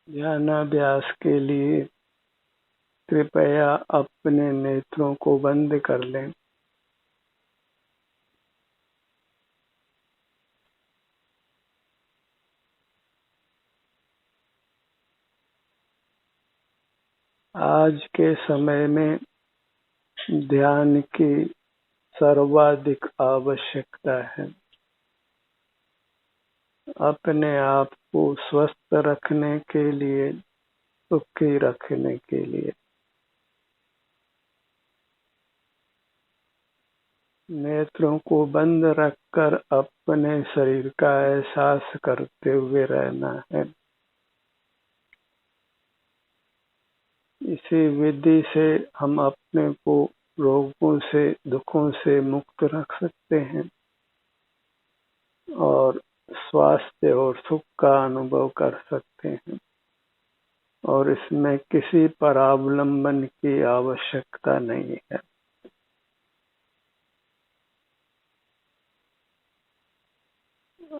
ध्यानाभ्यास के लिए कृपया अपने नेत्रों को बंद कर लें। आज के समय में ध्यान की सर्वाधिक आवश्यकता है। अपने आप को स्वस्थ रखने के लिए, सुखी रखने के लिए। नेत्रों को बंद रखकर अपने शरीर का एहसास करते हुए रहना है। इसी विधि से हम अपने को रोगों से, दुखों से मुक्त रख सकते हैं और स्वास्थ्य और सुख का अनुभव कर सकते हैं, और इसमें किसी परावलंबन की आवश्यकता नहीं है।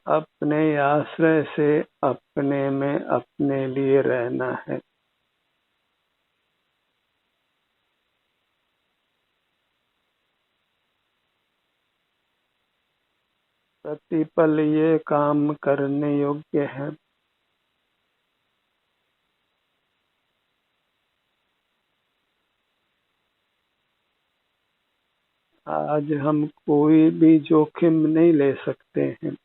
अपने आश्रय से अपने में अपने लिए रहना है। प्रतिपल ये काम करने योग्य है। आज हम कोई भी जोखिम नहीं ले सकते हैं।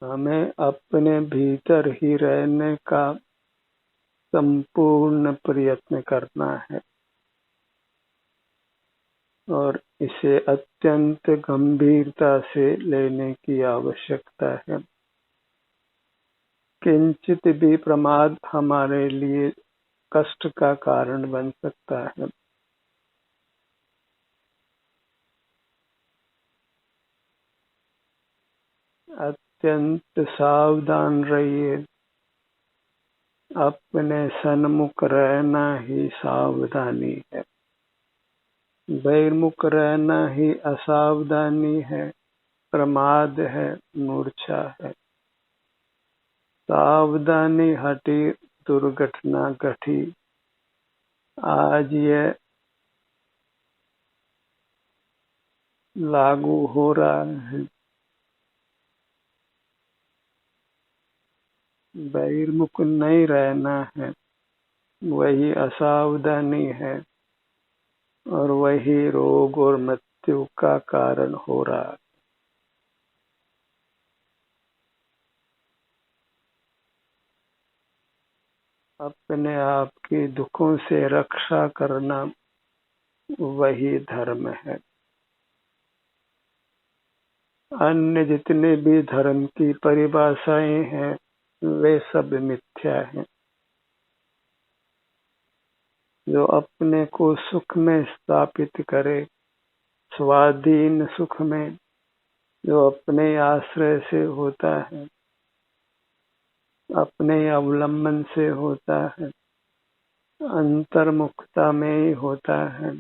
हमें अपने भीतर ही रहने का संपूर्ण प्रयत्न करना है और इसे अत्यंत गंभीरता से लेने की आवश्यकता है। किंचित भी प्रमाद हमारे लिए कष्ट का कारण बन सकता है। अत्यंत सावधान रहिए। अपने सन्मुख रहना ही सावधानी है। बहिर्मुख रहना ही असावधानी है, प्रमाद है, मूर्छा है। सावधानी हटी, दुर्घटना घटी। आज यह लागू हो रहा है। बहिर्मुख नहीं रहना है, वही असावधानी है और वही रोग और मृत्यु का कारण हो रहा है। अपने आप की दुखों से रक्षा करना वही धर्म है। अन्य जितने भी धर्म की परिभाषाएं हैं वे सब मिथ्या हैं। जो अपने को सुख में स्थापित करे, स्वाधीन सुख में, जो अपने आश्रय से होता है, अपने अवलंबन से होता है, अंतर्मुखता में ही होता है,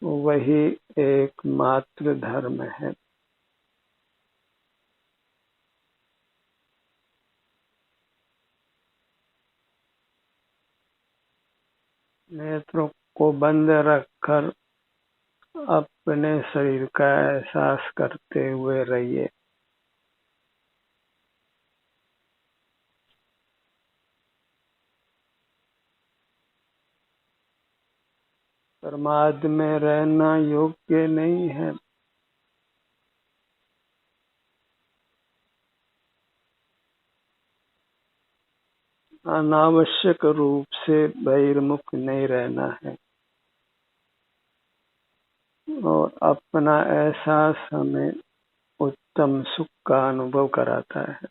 वही एकमात्र धर्म है। नेत्रों को बंद रखकर अपने शरीर का एहसास करते हुए रहिए। प्रमाद में रहना योग्य नहीं है। अनावश्यक रूप से बहिर्मुख नहीं रहना है और अपना एहसास हमें उत्तम सुख का अनुभव कराता है,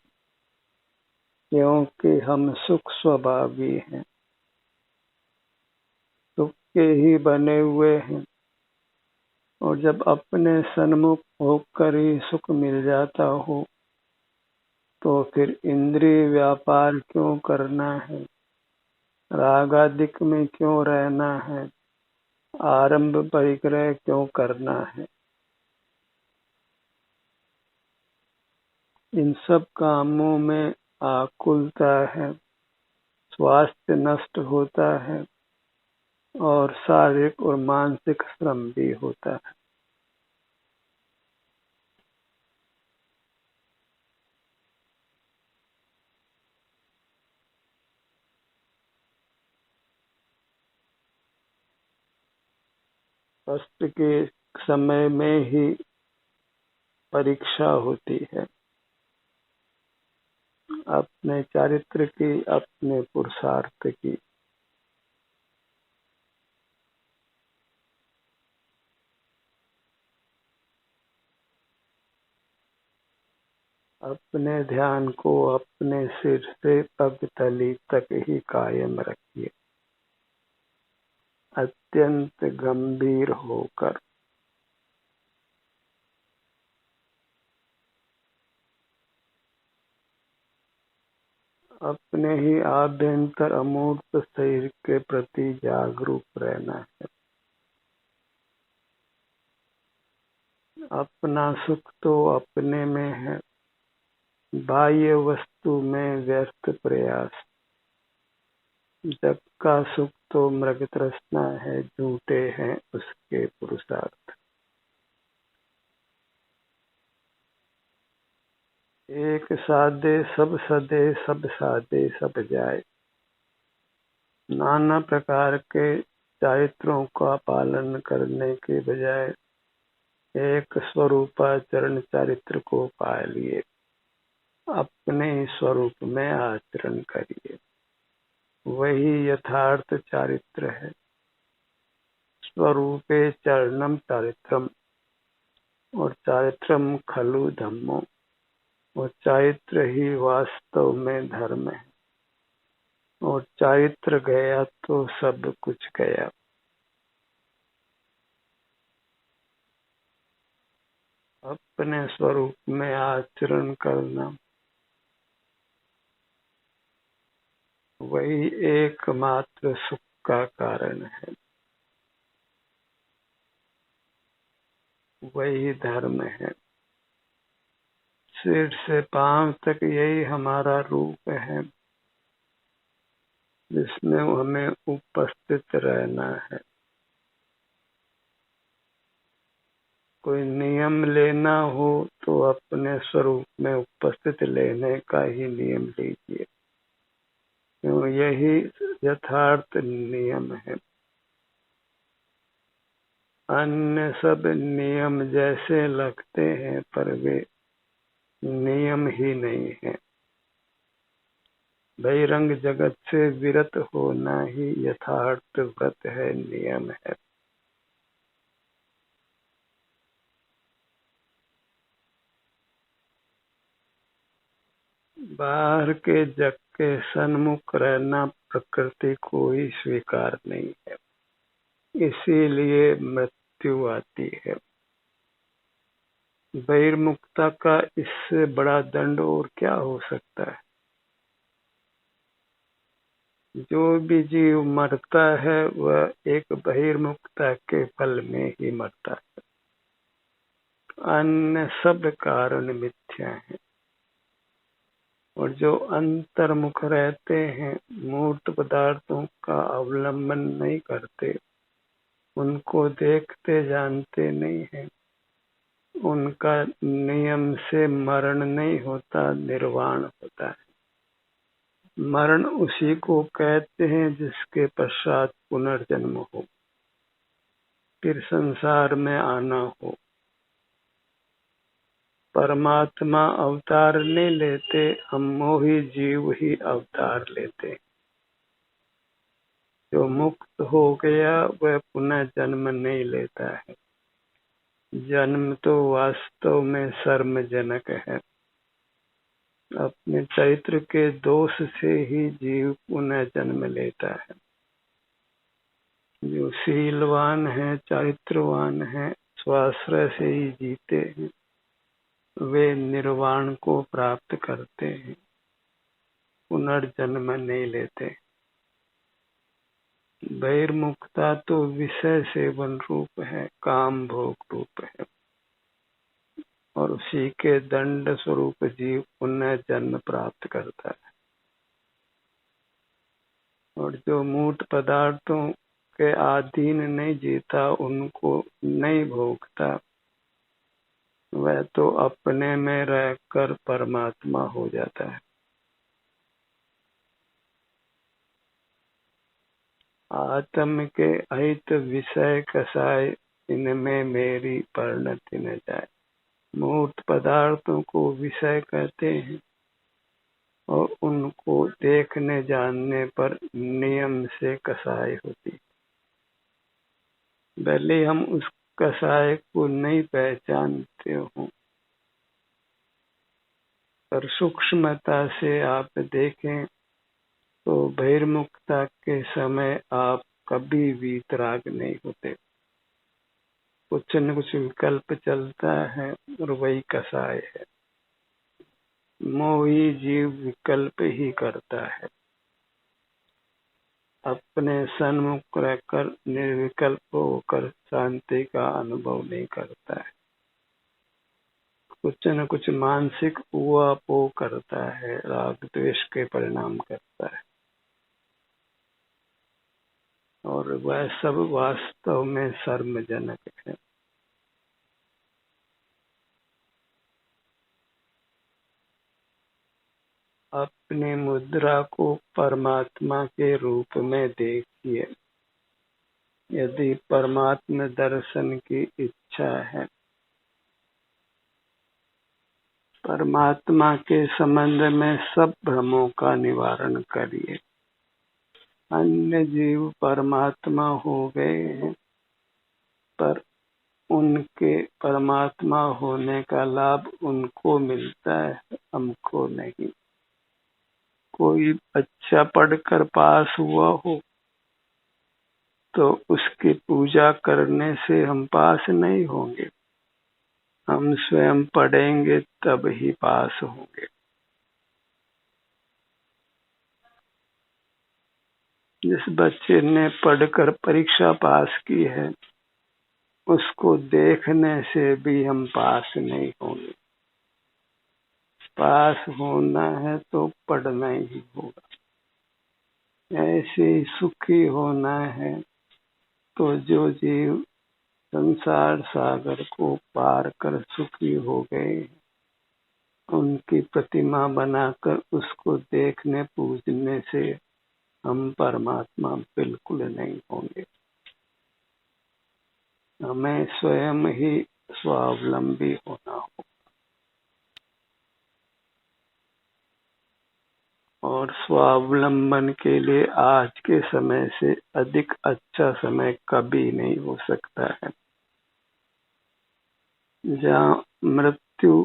क्योंकि हम सुख स्वभावी हैं, सुख के ही बने हुए हैं। और जब अपने सन्मुख होकर ही सुख मिल जाता हो तो फिर इंद्रिय व्यापार क्यों करना है, रागादिक में क्यों रहना है, आरंभ परिग्रह क्यों करना है। इन सब कामों में आकुलता है, स्वास्थ्य नष्ट होता है और शारीरिक और मानसिक श्रम भी होता है। कष्ट के समय में ही परीक्षा होती है, अपने चारित्र की, अपने पुरुषार्थ की। अपने ध्यान को अपने सिर से पग तली तक ही कायम रखिए, अत्यंत गंभीर होकर। अपने ही आभ्यंतर अमूर्त शरीर के प्रति जागरूक रहना है। अपना सुख तो अपने में है, बाह्य वस्तु में व्यर्थ प्रयास। जग का सुख तो मृग तृष्णा है, झूठे हैं उसके पुरुषार्थ। एक साधे सब सदे, सब साधे सब जाए। नाना प्रकार के चारित्रों का पालन करने के बजाय एक स्वरूपाचरण चारित्र को पालिए, अपने स्वरूप में आचरण करिए। वही यथार्थ चारित्र है। स्वरूपे चरणम चारित्रम और चारित्रम खलु धम्मो, और चारित्र ही वास्तव में धर्म है, और चारित्र गया तो सब कुछ गया। अपने स्वरूप में आचरण करना वही एकमात्र सुख का कारण है, वही धर्म है। सिर से पांव तक यही हमारा रूप है, जिसमें हमें उपस्थित रहना है। कोई नियम लेना हो तो अपने स्वरूप में उपस्थित लेने का ही नियम लीजिए, क्यों यही यथार्थ नियम है। अन्य सब नियम जैसे लगते हैं, पर वे नियम ही नहीं है। बहिरंग जगत से विरत होना ही यथार्थ व्रत है, नियम है। बाहर के जग के सन्मुख रहना प्रकृति को ही स्वीकार नहीं है, इसीलिए मृत्यु आती है। बहिर्मुखता का इससे बड़ा दंड और क्या हो सकता है। जो भी जीव मरता है वह एक बहिर्मुखता के फल में ही मरता है, अन्य सब कारण मिथ्या है। और जो अंतर्मुख रहते हैं, मूर्त पदार्थों का अवलंबन नहीं करते, उनको देखते जानते नहीं है, उनका नियम से मरण नहीं होता, निर्वाण होता है। मरण उसी को कहते हैं जिसके पश्चात पुनर्जन्म हो, फिर संसार में आना हो। परमात्मा अवतार नहीं लेते, हम मोही जीव ही अवतार लेते। जो मुक्त हो गया वह पुनः जन्म नहीं लेता है। जन्म तो वास्तव में शर्मजनक है। अपने चरित्र के दोष से ही जीव पुनः जन्म लेता है। जो शीलवान है, चरित्रवान है, स्वाश्रय से ही जीते हैं, वे निर्वाण को प्राप्त करते हैं, पुनर्जन्म नहीं लेते। बहिर्मुखता तो विषय सेवन रूप है, काम भोग रूप है। और उसी के दंड स्वरूप जीव पुनः जन्म प्राप्त करता है। और जो मूर्त पदार्थों के अधीन नहीं जीता, उनको नहीं भोगता, वह तो अपने में रहकर परमात्मा हो जाता है। आत्म के अहित विषय कसाय, इनमें मेरी परिणति न जाए। मूर्त पदार्थों को विषय कहते हैं और उनको देखने जानने पर नियम से कसाय होती। भले हम उस कसाय को नहीं पहचानते हो, पर सूक्ष्मता से आप देखें तो बहिर्मुखता के समय आप कभी वीतराग नहीं होते। कुछ न कुछ विकल्प चलता है और वही कसाय है। मोही जीव विकल्प ही करता है, अपने सन्मुख रहकर निर्विकल्प होकर शांति का अनुभव नहीं करता है। कुछ न कुछ मानसिक ऊहापोह करता है, राग द्वेष के परिणाम करता है, और वह सब वास्तव में शर्मजनक है। अपनी मुद्रा को परमात्मा के रूप में देखिए। यदि परमात्मा दर्शन की इच्छा है, परमात्मा के संबंध में सब भ्रमों का निवारण करिए। अन्य जीव परमात्मा हो गए हैं, पर उनके परमात्मा होने का लाभ उनको मिलता है, हमको नहीं। कोई अच्छा पढ़कर पास हुआ हो तो उसकी पूजा करने से हम पास नहीं होंगे, हम स्वयं पढ़ेंगे तब ही पास होंगे। जिस बच्चे ने पढ़कर परीक्षा पास की है, उसको देखने से भी हम पास नहीं होंगे। पास होना है तो पढ़ना ही होगा। ऐसे ही सुखी होना है तो जो जीव संसार सागर को पार कर सुखी हो गए, उनकी प्रतिमा बनाकर उसको देखने पूजने से हम परमात्मा बिल्कुल नहीं होंगे। हमें स्वयं ही स्वावलंबी होना हो, और स्वावलंबन के लिए आज के समय से अधिक अच्छा समय कभी नहीं हो सकता है। जहाँ मृत्यु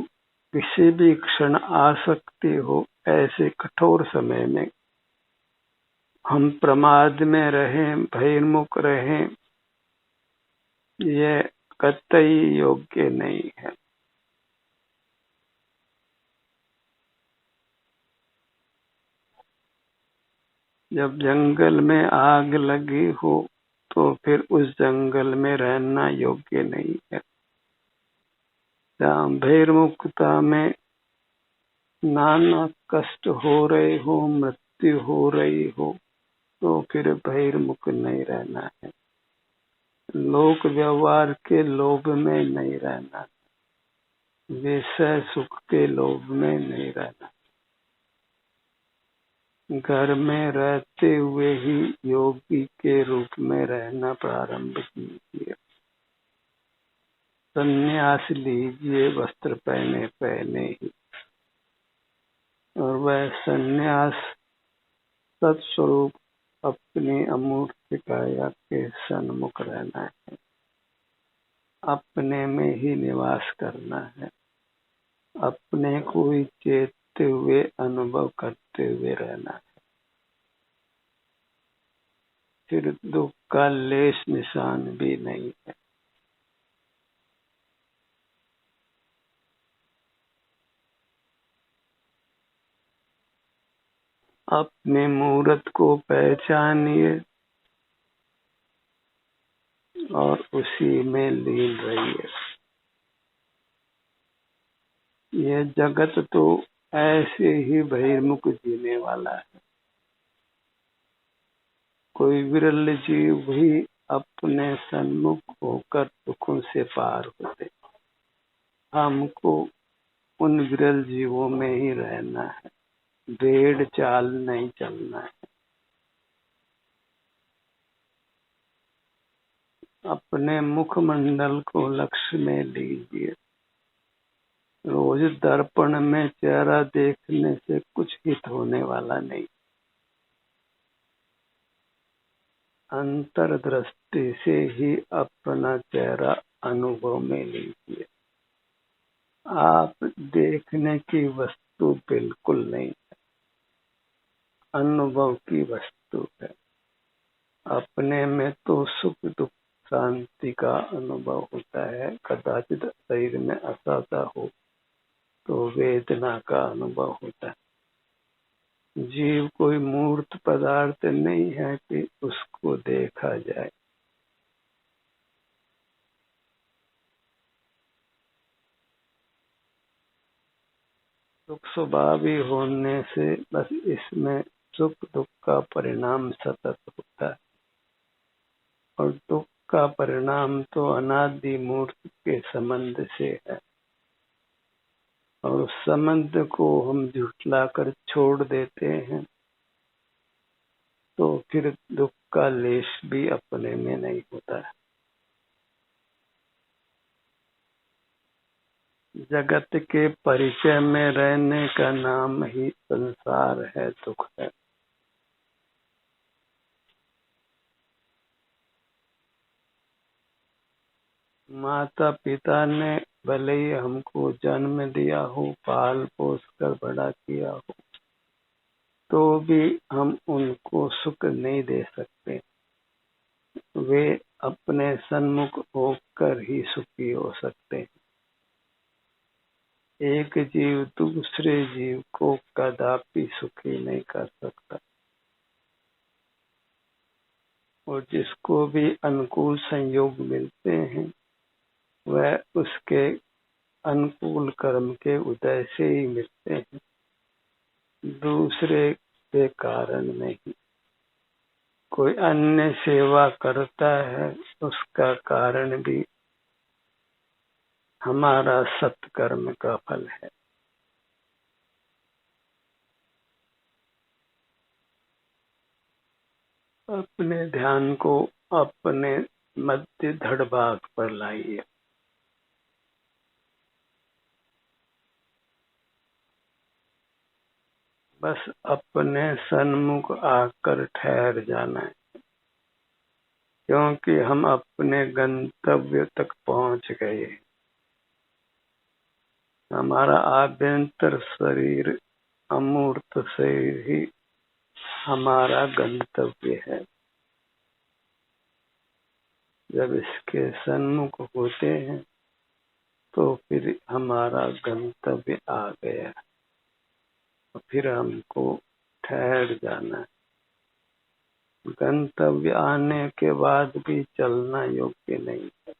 किसी भी क्षण आ सकती हो, ऐसे कठोर समय में हम प्रमाद में रहें, बहिर्मुख रहें, यह कतई योग्य नहीं है। जब जंगल में आग लगी हो तो फिर उस जंगल में रहना योग्य नहीं है। जहाँ बहिर्मुखता में नाना कष्ट हो रहे हो, मृत्यु हो रही हो, तो फिर बहिर्मुख नहीं रहना है। लोक व्यवहार के लोभ में नहीं रहना, विषय सुख के लोभ में नहीं रहना। घर में रहते हुए ही योगी के रूप में रहना प्रारंभ कीजिए। संन्यास लीजिए, वस्त्र पहने पहने ही, और वह संन्यास सत्स्वरूप अपनी अमूर्त काया के सन्मुख रहना है, अपने में ही निवास करना है, अपने को ही चेतते हुए अनुभव करते हुए रहना है। फिर दुख का लेश निशान भी नहीं है। अपने मूर्त को पहचानिए और उसी में लीन रहिए। ये जगत तो ऐसे ही बहिर्मुख जीने वाला है। कोई विरल जीव ही अपने सन्मुख होकर दुखों से पार होते। हमको उन विरल जीवों में ही रहना है, भेड़ चाल नहीं चलना है। अपने मुखमंडल को लक्ष्य में लीजिए। रोज दर्पण में चेहरा देखने से कुछ हित होने वाला नहीं। अंतर्दृष्टि से ही अपना चेहरा अनुभव में लीजिए। आप देखने की वस्तु बिल्कुल नहीं है, अनुभव की वस्तु है। अपने में तो सुख दुख शांति का अनुभव होता है, कदाचित शरीर में असहता हो तो वेदना का अनुभव होता है। जीव कोई मूर्त पदार्थ नहीं है कि उसको देखा जाए। सुख स्वभावी होने से बस इसमें सुख दुख का परिणाम सतत होता है, और दुख का परिणाम तो अनादि मूर्त के संबंध से है, और उस संबंध को हम झुठलाकर छोड़ देते हैं तो फिर दुख का लेश भी अपने में नहीं होता है। जगत के परिचय में रहने का नाम ही संसार है, दुख है। माता पिता ने भले ही हमको जन्म दिया हो, पाल पोस कर बड़ा किया हो, तो भी हम उनको सुख नहीं दे सकते। वे अपने सन्मुख होकर ही सुखी हो सकते हैं। एक जीव दूसरे जीव को कदापि सुखी नहीं कर सकता, और जिसको भी अनुकूल संयोग मिलते हैं वह उसके अनुकूल कर्म के उदय से ही मिलते हैं, दूसरे के कारण नहीं। कोई अन्य सेवा करता है, उसका कारण भी हमारा सत्कर्म का फल है। अपने ध्यान को अपने मध्य धड़ भाग पर लाइए। बस अपने सन्मुख आकर ठहर जाना है, क्योंकि हम अपने गंतव्य तक पहुंच गए। हमारा आभ्यंतर शरीर, अमूर्त शरीर ही हमारा गंतव्य है। जब इसके सन्मुख होते हैं तो फिर हमारा गंतव्य आ गया, फिर हमको ठहर जाना है। गंतव्य आने के बाद भी चलना योग्य नहीं है।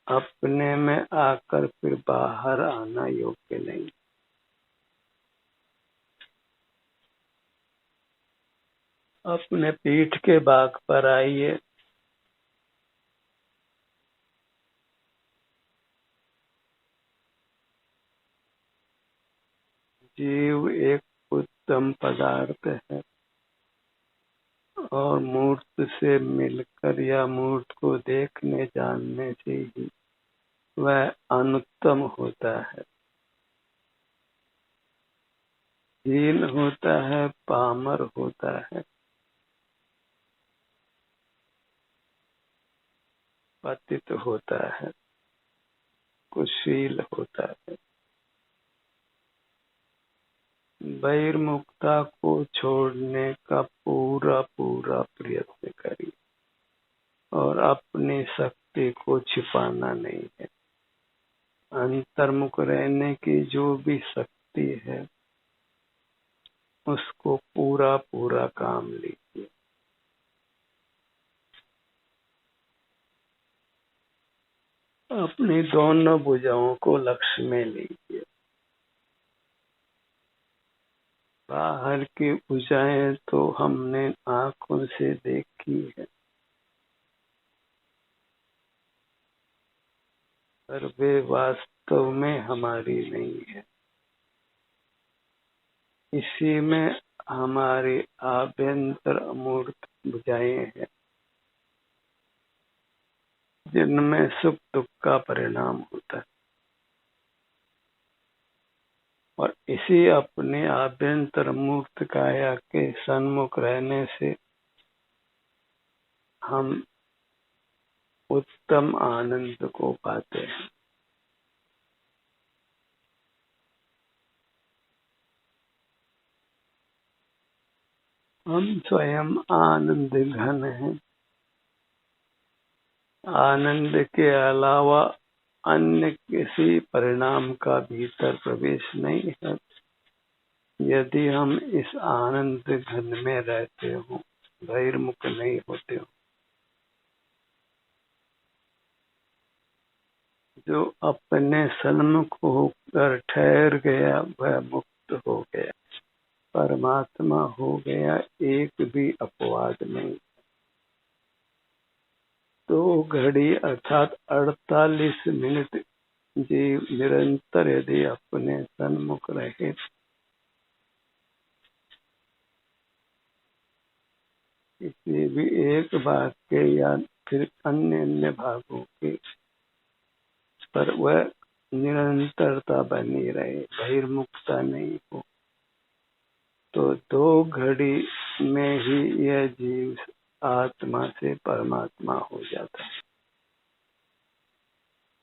अपने में आकर फिर बाहर आना योग्य नहीं। अपने पीठ के भाग पर आइए। जीव एक उत्तम पदार्थ है, और मूर्त से मिलकर या मूर्त को देखने जानने से ही वह अनुत्तम होता है, हीन होता है, पामर होता है, पतित होता है, कुशील होता है। बहिर्मुखता को छोड़ने का पूरा पूरा प्रयत्न करिए, और अपनी शक्ति को छिपाना नहीं है। अंतर्मुख रहने की जो भी शक्ति है उसको पूरा पूरा काम लीजिए। अपनी दोनों भुजाओं को लक्ष्य में लीजिए। बाहर की भुजाएं तो हमने आंखों से देखी है, पर वे वास्तव में हमारी नहीं है। इसी में हमारी आभ्यंतर अमूर्त भुजाएं हैं, जिनमें सुख दुख का परिणाम होता है। और इसी अपने आभ्यंतर मूर्त काया के सन्मुख रहने से हम उत्तम आनंद को पाते हैं। हम स्वयं आनंद घन हैं। आनंद के अलावा अन्य किसी परिणाम का भीतर प्रवेश नहीं है। यदि हम इस आनंद घन में रहते हो, बहिर्मुख नहीं होते हो, जो अपने सन्मुख होकर ठहर गया वह मुक्त हो गया, परमात्मा हो गया, एक भी अपवाद नहीं। 2 घड़ी अर्थात 48 मिनट जीव निरंतर यदि अपने सन्मुख रहे, किसी भी एक भाग के या फिर अन्य अन्य भागों के, पर वह निरंतरता बनी रहे, बहिर्मुखता नहीं हो, तो 2 घड़ी में ही यह जीव आत्मा से परमात्मा हो जाता है।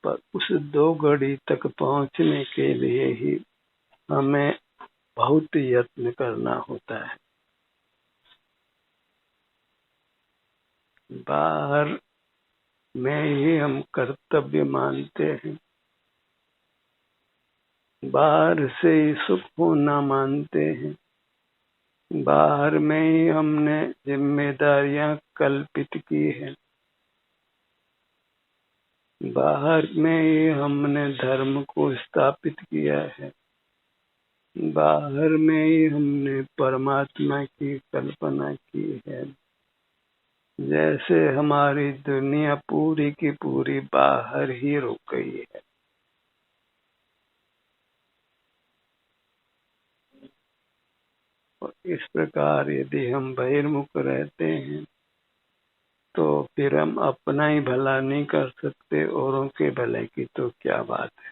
पर उस 2 घड़ी तक पहुंचने के लिए ही हमें बहुत यत्न करना होता है। बाहर में ही हम कर्तव्य मानते हैं, बाहर से ही सुख होना मानते हैं, बाहर में ही हमने जिम्मेदारियां कल्पित की है, बाहर में ही हमने धर्म को स्थापित किया है, बाहर में ही हमने परमात्मा की कल्पना की है। जैसे हमारी दुनिया पूरी की पूरी बाहर ही रुक गई है। और इस प्रकार यदि हम बहिर्मुख रहते हैं तो फिर हम अपना ही भला नहीं कर सकते, औरों के भले की तो क्या बात है।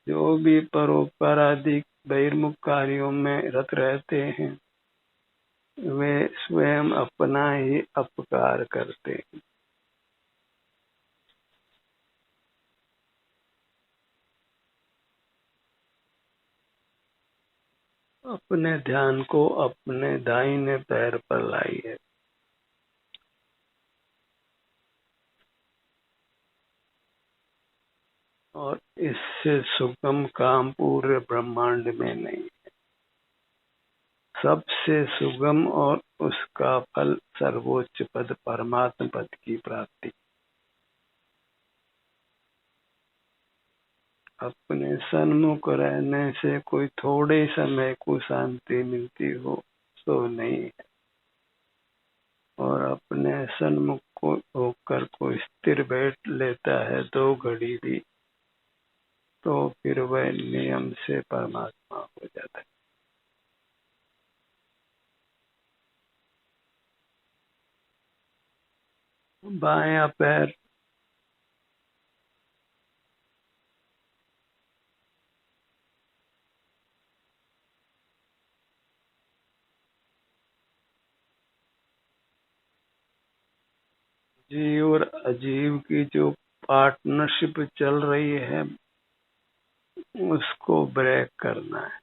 जो भी परोपराधिक बहिर्मुख कार्यों में रत रहते हैं, वे स्वयं अपना ही अपकार करते हैं। अपने ध्यान को अपने दाहिने पैर पर लाइए और इससे सुगम काम पूरे ब्रह्मांड में नहीं। सबसे सुगम और उसका फल सर्वोच्च पद परमात्म पद की प्राप्ति। अपने सन्मुख रहने से कोई थोड़े समय को शांति मिलती हो तो नहीं है, और अपने सन्मुख को होकर कोई स्थिर बैठ लेता है 2 घड़ी भी, तो फिर वह नियम से परमात्मा हो जाता है। बायां पैर जीव और अजीव की जो पार्टनरशिप चल रही है उसको ब्रेक करना है।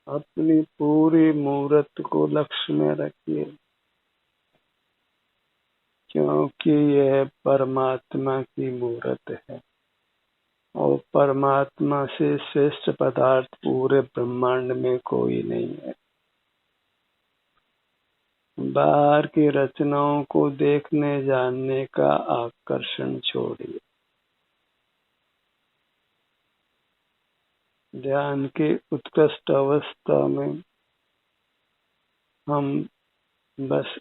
अपनी पूरी मूर्त को लक्ष्य में रखिए, क्योंकि यह परमात्मा की मूर्त है। और परमात्मा से श्रेष्ठ पदार्थ पूरे ब्रह्मांड में कोई नहीं है। बाहर की रचनाओं को देखने जानने का आकर्षण छोड़िए। ध्यान की उत्कृष्ट अवस्था में हम बस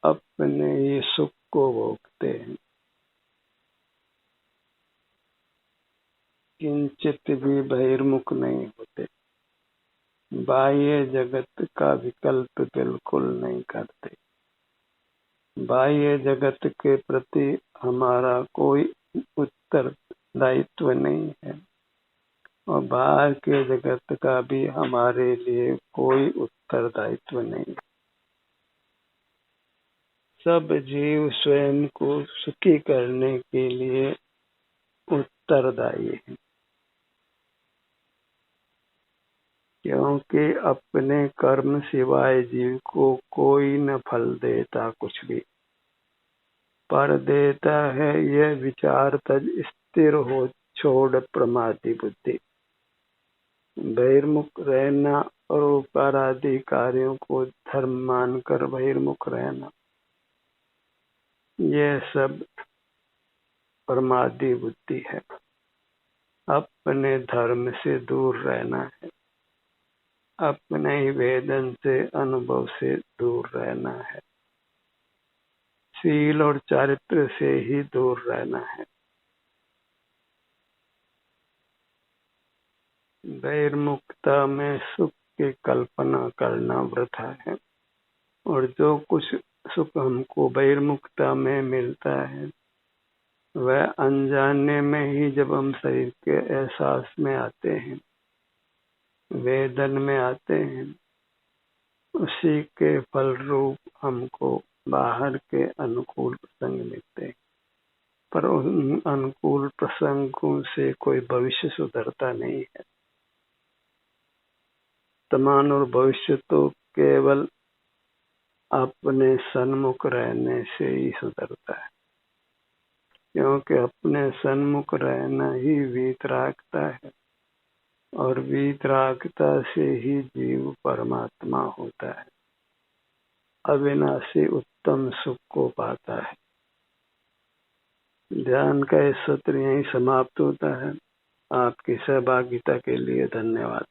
अपने ही सुख को भोगते हैं, किंचित भी बहिर्मुख नहीं होते, बाह्य जगत का विकल्प बिल्कुल नहीं करते। बाह्य जगत के प्रति हमारा कोई उत्तरदायित्व नहीं है और बाहर के जगत का भी हमारे लिए कोई उत्तरदायित्व नहीं। सब जीव स्वयं को सुखी करने के लिए उत्तरदायी है, क्योंकि अपने कर्म सिवाय जीव को कोई न फल देता कुछ भी, पर देता है यह विचार तज स्थिर हो छोड़ प्रमादी बुद्धि। बहिर्मुख रहना और उपराधि कार्यों को धर्म मानकर बहिर्मुख रहना, यह सब प्रमादी बुद्धि है। अपने धर्म से दूर रहना है, अपने ही वेदन से अनुभव से दूर रहना है, शील और चारित्र से ही दूर रहना है। बहिर्मुखता में सुख की कल्पना करना वृथा है, और जो कुछ सुख हमको बहिर्मुखता में मिलता है वह अनजाने में ही जब हम शरीर के एहसास में आते हैं, वेदन में आते हैं, उसी के फल रूप हमको बाहर के अनुकूल प्रसंग मिलते हैं, पर उन अनुकूल प्रसंगों से कोई भविष्य सुधरता नहीं है। वर्तमान और भविष्य तो केवल अपने सन्मुख रहने से ही सुधरता है, क्योंकि अपने सन्मुख रहना ही वीतरागता है और वीतरागता से ही जीव परमात्मा होता है, अविनाशी उत्तम सुख को पाता है। ध्यान का इस सत्र यहीं समाप्त होता है। आपकी सहभागिता के लिए धन्यवाद।